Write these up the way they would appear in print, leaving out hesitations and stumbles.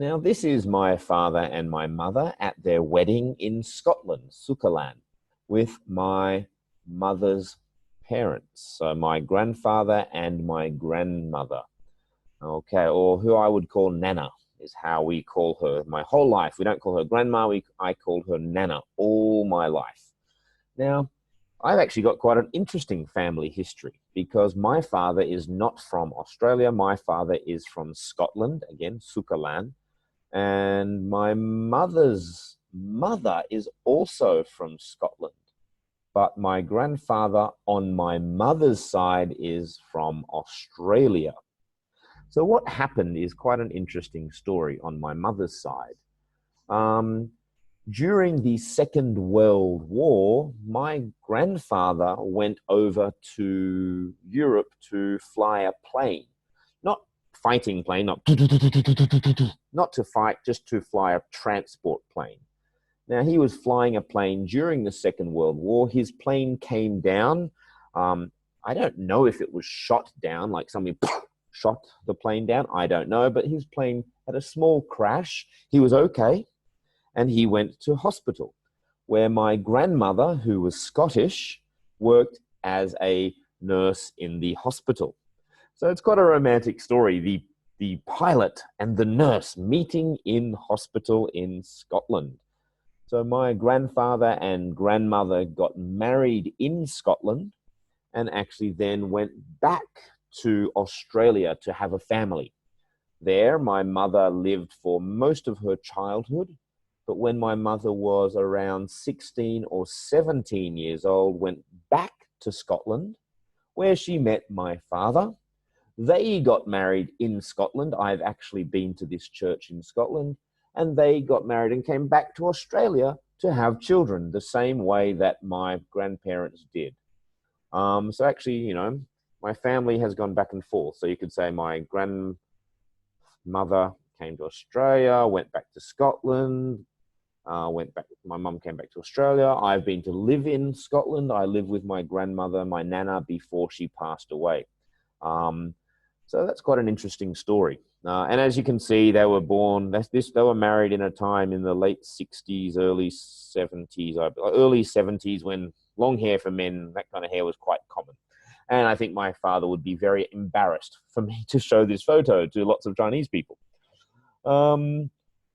Now, this is my father and my mother at their wedding in Scotland, Sukerland, with my mother's parents. So my grandfather and my grandmother. Okay, or who I would call Nana is how we call her my whole life. We don't call her grandma, I called her Nana all my life. Now, I've actually got quite an interesting family history because my father is not from Australia. My father is from Scotland, again, Sukerland. And my mother's mother is also from Scotland. But my grandfather on my mother's side is from Australia. So what happened is quite an interesting story on my mother's side. Um, During the Second World War, my grandfather went over to Europe to fly a plane. Not fighting plane, not to fight, just to fly a transport plane. Now, he was flying a plane during the Second World War. His plane came down. I don't know if it was shot down, like somebody shot the plane down. I don't know, but his plane had a small crash. He was okay, and he went to hospital, where my grandmother, who was Scottish, worked as a nurse in the hospital. So it's quite a romantic story. The pilot and the nurse meeting in hospital in Scotland. So my grandfather and grandmother got married in Scotland and actually then went back to Australia to have a family. There, my mother lived for most of her childhood, but when my mother was around 16 or 17 years old, went back to Scotland, where she met my father. They got married in Scotland. I've actually been to this church in Scotland, and they got married and came back to Australia to have children the same way that my grandparents did. So actually, my family has gone back and forth. So you could say my grandmother came to Australia, went back to Scotland, went back. My mum came back to Australia. I've been to live in Scotland. I lived with my grandmother, my nana, before she passed away. So that's quite an interesting story. And as you can see, they were born. They were married in a time in the late 60s, early 70s, when long hair for men, that kind of hair was quite common. And I think my father would be very embarrassed for me to show this photo to lots of Chinese people.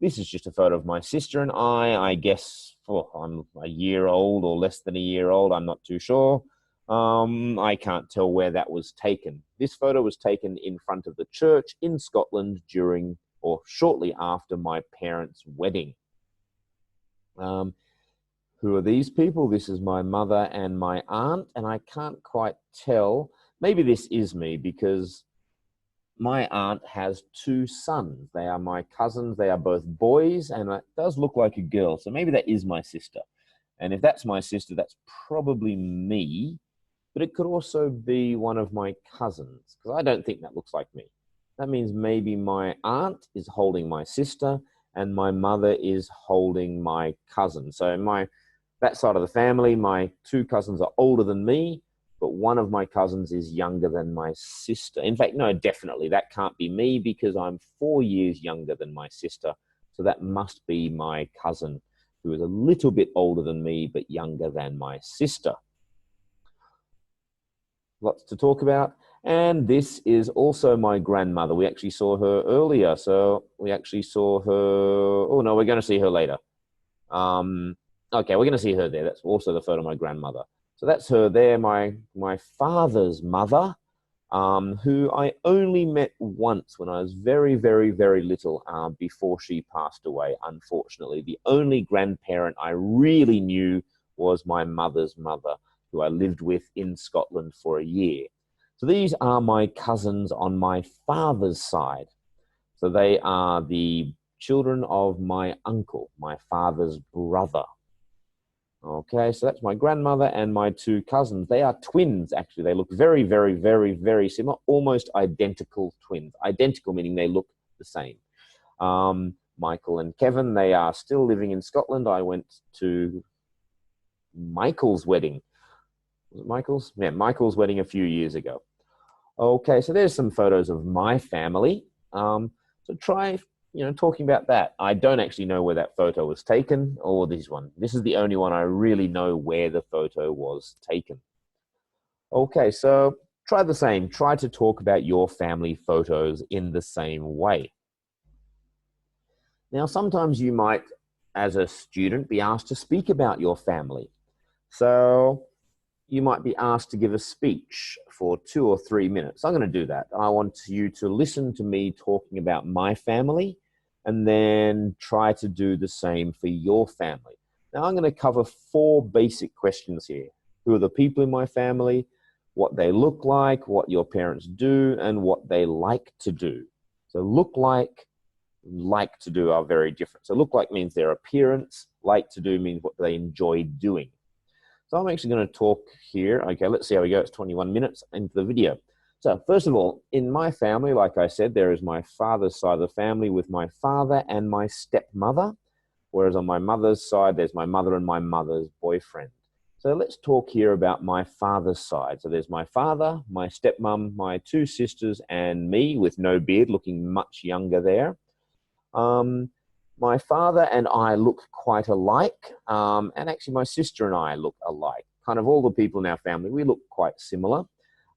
This is just a photo of my sister and I guess I'm a year old or less than a year old. I'm not too sure. I can't tell where that was taken. This photo was taken in front of the church in Scotland during or shortly after my parents' wedding. Who are these people? This is my mother and my aunt, and I can't quite tell. Maybe this is me because my aunt has two sons. They are my cousins. They are both boys, and it does look like a girl. So maybe that is my sister. And if that's my sister, that's probably me. But it could also be one of my cousins, because I don't think that looks like me. That means maybe my aunt is holding my sister, and my mother is holding my cousin. So that side of the family, my two cousins are older than me, but one of my cousins is younger than my sister. In fact, no, definitely, that can't be me because I'm 4 years younger than my sister. So that must be my cousin, who is a little bit older than me, but younger than my sister. Lots to talk about. And this is also my grandmother. We actually saw her earlier. So we actually saw her. Oh, no, we're going to see her later. Okay, we're going to see her there. That's also the photo of my grandmother. So that's her there, my father's mother, who I only met once when I was very, very, very little before she passed away, unfortunately. The only grandparent I really knew was my mother's mother, who I lived with in Scotland for a year. So these are my cousins on my father's side. So they are the children of my uncle, my father's brother. Okay, so that's my grandmother and my two cousins. They are twins, actually. They look very, very, very, very similar, almost identical twins. Identical meaning they look the same. Michael and Kevin, they are still living in Scotland. I went to Michael's wedding. Was it Michael's? Yeah, Michael's wedding a few years ago. Okay, so there's some photos of my family. So try talking about that. I don't actually know where that photo was taken or this one. This is the only one I really know where the photo was taken. Okay, so try the same. Try to talk about your family photos in the same way. Now, sometimes you might, as a student, be asked to speak about your family. So you might be asked to give a speech for 2 or 3 minutes. I'm going to do that. I want you to listen to me talking about my family and then try to do the same for your family. Now, I'm going to cover 4 basic questions here. Who are the people in my family? What they look like, what your parents do, and what they like to do. So look like to do are very different. So look like means their appearance, like to do means what they enjoy doing. So I'm actually going to talk here. Okay, let's see how we go. It's 21 minutes into the video. So first of all, in my family, like I said, there is my father's side of the family with my father and my stepmother, whereas on my mother's side, there's my mother and my mother's boyfriend. So let's talk here about my father's side. So there's my father, my stepmom, my 2 sisters, and me with no beard, looking much younger there. My father and I look quite alike, and actually my sister and I look alike. Kind of all the people in our family, we look quite similar.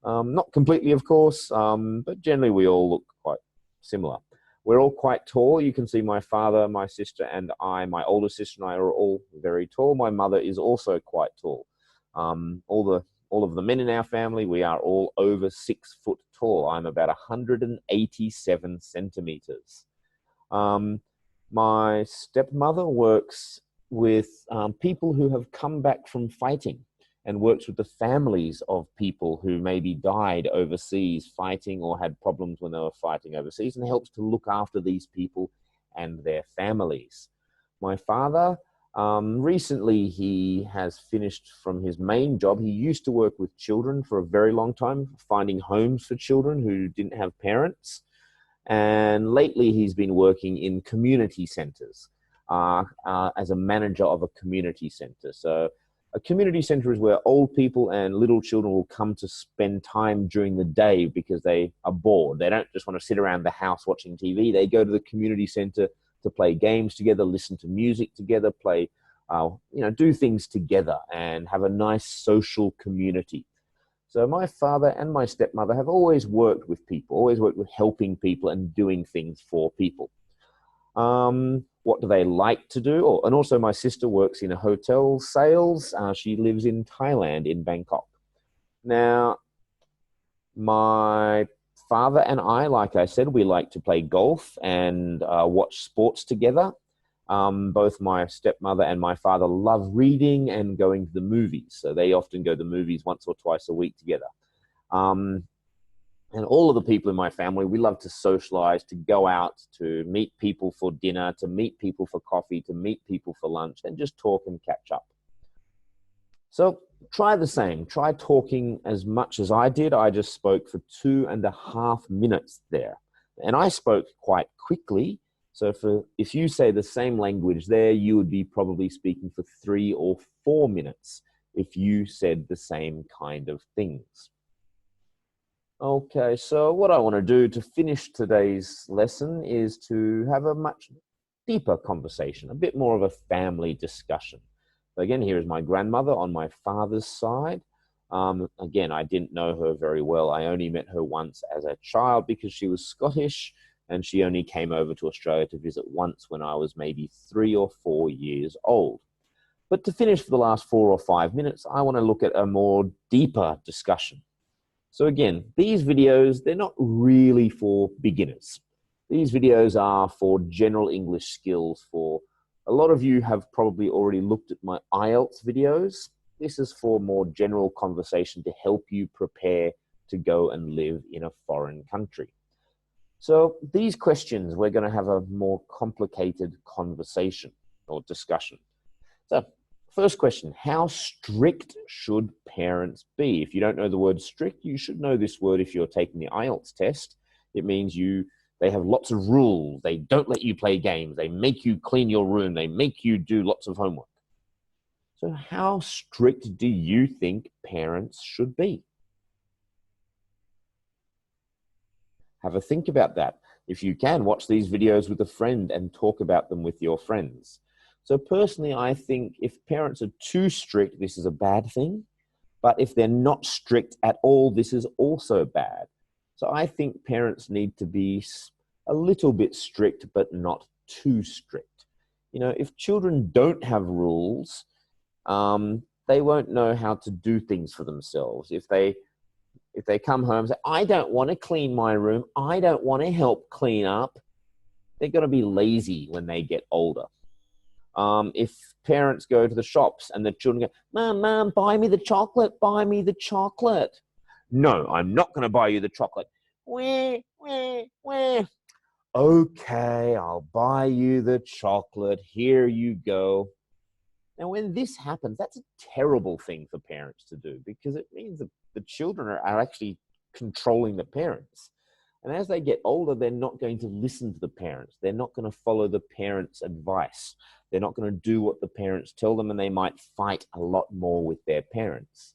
Not completely, of course, but generally we all look quite similar. We're all quite tall. You can see my father, my sister, and I, my older sister and I are all very tall. My mother is also quite tall. All of the men in our family, we are all over 6 foot tall. I'm about 187 centimeters. My stepmother works with people who have come back from fighting and works with the families of people who maybe died overseas fighting or had problems when they were fighting overseas, and helps to look after these people and their families. My father, recently he has finished from his main job. He used to work with children for a very long time, finding homes for children who didn't have parents. And lately he's been working in community centers as a manager of a community center. So a community center is where old people and little children will come to spend time during the day because they are bored. They don't just want to sit around the house watching TV. They go to the community center to play games together, listen to music together, play, do things together and have a nice social community. So my father and my stepmother have always worked with people, always worked with helping people and doing things for people. What do they like to do? And also my sister works in a hotel sales. She lives in Thailand, in Bangkok. Now, my father and I, like I said, we like to play golf and watch sports together. Both my stepmother and my father love reading and going to the movies. So they often go to the movies once or twice a week together. And all of the people in my family, we love to socialize, to go out, to meet people for dinner, to meet people for coffee, to meet people for lunch, and just talk and catch up. So try the same. Try talking as much as I did. I just spoke for 2.5 minutes there. And I spoke quite quickly. So if you say the same language there, you would be probably speaking for 3 or 4 minutes if you said the same kind of things. Okay, so what I want to do to finish today's lesson is to have a much deeper conversation, a bit more of a family discussion. So again, here is my grandmother on my father's side. Again, I didn't know her very well. I only met her once as a child because she was Scottish, and she only came over to Australia to visit once when I was maybe 3 or 4 years old. But to finish for the last 4 or 5 minutes, I want to look at a more deeper discussion. So again, these videos, they're not really for beginners. These videos are for general English skills. For a lot of you have probably already looked at my IELTS videos. This is for more general conversation to help you prepare to go and live in a foreign country. So these questions, we're going to have a more complicated conversation or discussion. So first question, how strict should parents be? If you don't know the word strict, you should know this word if you're taking the IELTS test. It means they have lots of rules. They don't let you play games. They make you clean your room. They make you do lots of homework. So how strict do you think parents should be? Have a think about that. If you can, watch these videos with a friend and talk about them with your friends. So personally, I think if parents are too strict, this is a bad thing. But if they're not strict at all, this is also bad. So I think parents need to be a little bit strict, but not too strict. You know, if children don't have rules, they won't know how to do things for themselves. If they come home and say, I don't want to clean my room, I don't want to help clean up, they're going to be lazy when they get older. If parents go to the shops and the children go, Mom, buy me the chocolate, buy me the chocolate. No, I'm not going to buy you the chocolate. Wah, wah, wah. Okay, I'll buy you the chocolate. Here you go. Now, when this happens, that's a terrible thing for parents to do because it means that the children are actually controlling the parents. And as they get older, they're not going to listen to the parents. They're not going to follow the parents' advice. They're not going to do what the parents tell them, and they might fight a lot more with their parents.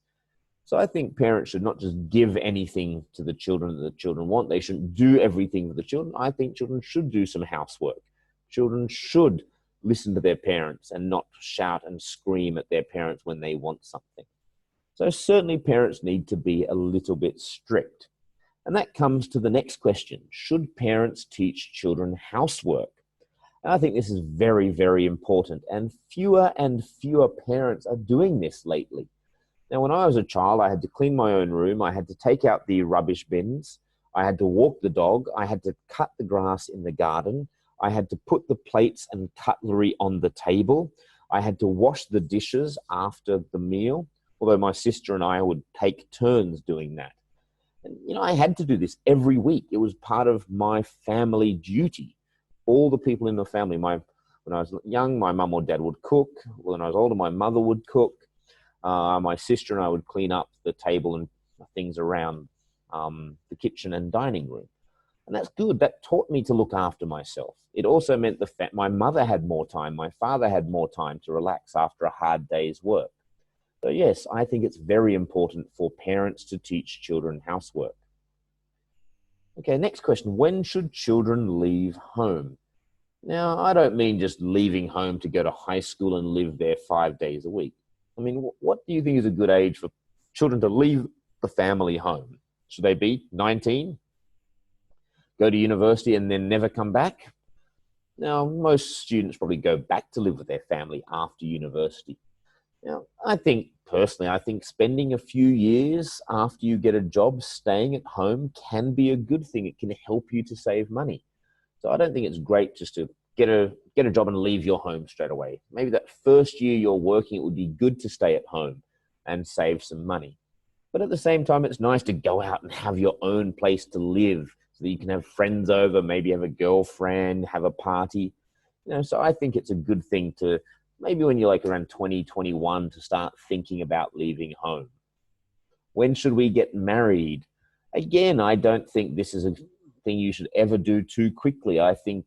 So I think parents should not just give anything to the children that the children want. They shouldn't do everything for the children. I think children should do some housework. Children should listen to their parents and not shout and scream at their parents when they want something. So certainly parents need to be a little bit strict. And that comes to the next question. Should parents teach children housework? And I think this is very, very important. And fewer parents are doing this lately. Now, when I was a child, I had to clean my own room. I had to take out the rubbish bins. I had to walk the dog. I had to cut the grass in the garden. I had to put the plates and cutlery on the table. I had to wash the dishes after the meal, although my sister and I would take turns doing that. And, you know, I had to do this every week. It was part of my family duty. All the people in the family, when I was young, my mum or dad would cook. When I was older, my mother would cook. My sister and I would clean up the table and things around the kitchen and dining room. And that's good. That taught me to look after myself. It also meant my mother had more time. My father had more time to relax after a hard day's work. So yes, I think it's very important for parents to teach children housework. Okay, next question. When should children leave home? Now, I don't mean just leaving home to go to high school and live there 5 days a week. I mean, what do you think is a good age for children to leave the family home? Should they be 19? Go to university and then never come back? Now, most students probably go back to live with their family after university. Now, I think spending a few years after you get a job staying at home can be a good thing. It can help you to save money. So I don't think it's great just to get a job and leave your home straight away. Maybe that first year you're working, it would be good to stay at home and save some money. But at the same time, it's nice to go out and have your own place to live so that you can have friends over, maybe have a girlfriend, have a party. You know, so I think it's a good thing to, maybe when you're like around 20, 21, to start thinking about leaving home. When should we get married? Again, I don't think this is a thing you should ever do too quickly. I think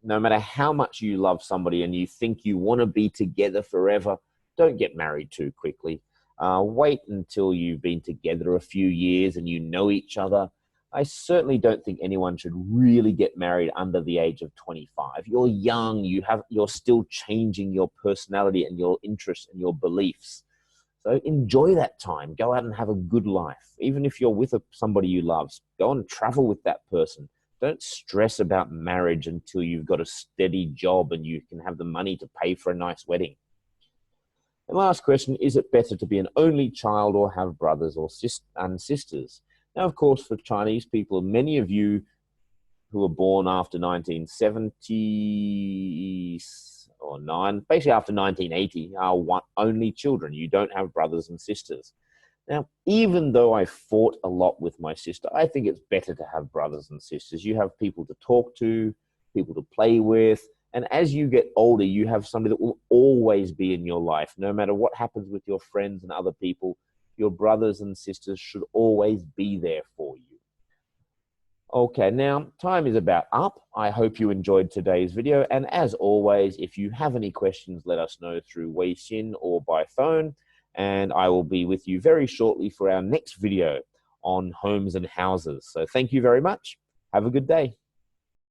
no matter how much you love somebody and you think you want to be together forever, don't get married too quickly. Wait until you've been together a few years and you know each other. I certainly don't think anyone should really get married under the age of 25. You're young, you're still changing your personality and your interests and your beliefs. So enjoy that time. Go out and have a good life. Even if you're with somebody you love, go and travel with that person. Don't stress about marriage until you've got a steady job and you can have the money to pay for a nice wedding. And last question, is it better to be an only child or have brothers or sisters? Now, of course, for Chinese people, many of you who were born after 1970 or 9, basically after 1980, are only children. You don't have brothers and sisters. Now, even though I fought a lot with my sister, I think it's better to have brothers and sisters. You have people to talk to, people to play with, and as you get older, you have somebody that will always be in your life. No matter what happens with your friends and other people, your brothers and sisters should always be there for you. Okay, now time is about up. I hope you enjoyed today's video. And as always, if you have any questions, let us know through Weixin or by phone. And I will be with you very shortly for our next video on homes and houses. So thank you very much. Have a good day.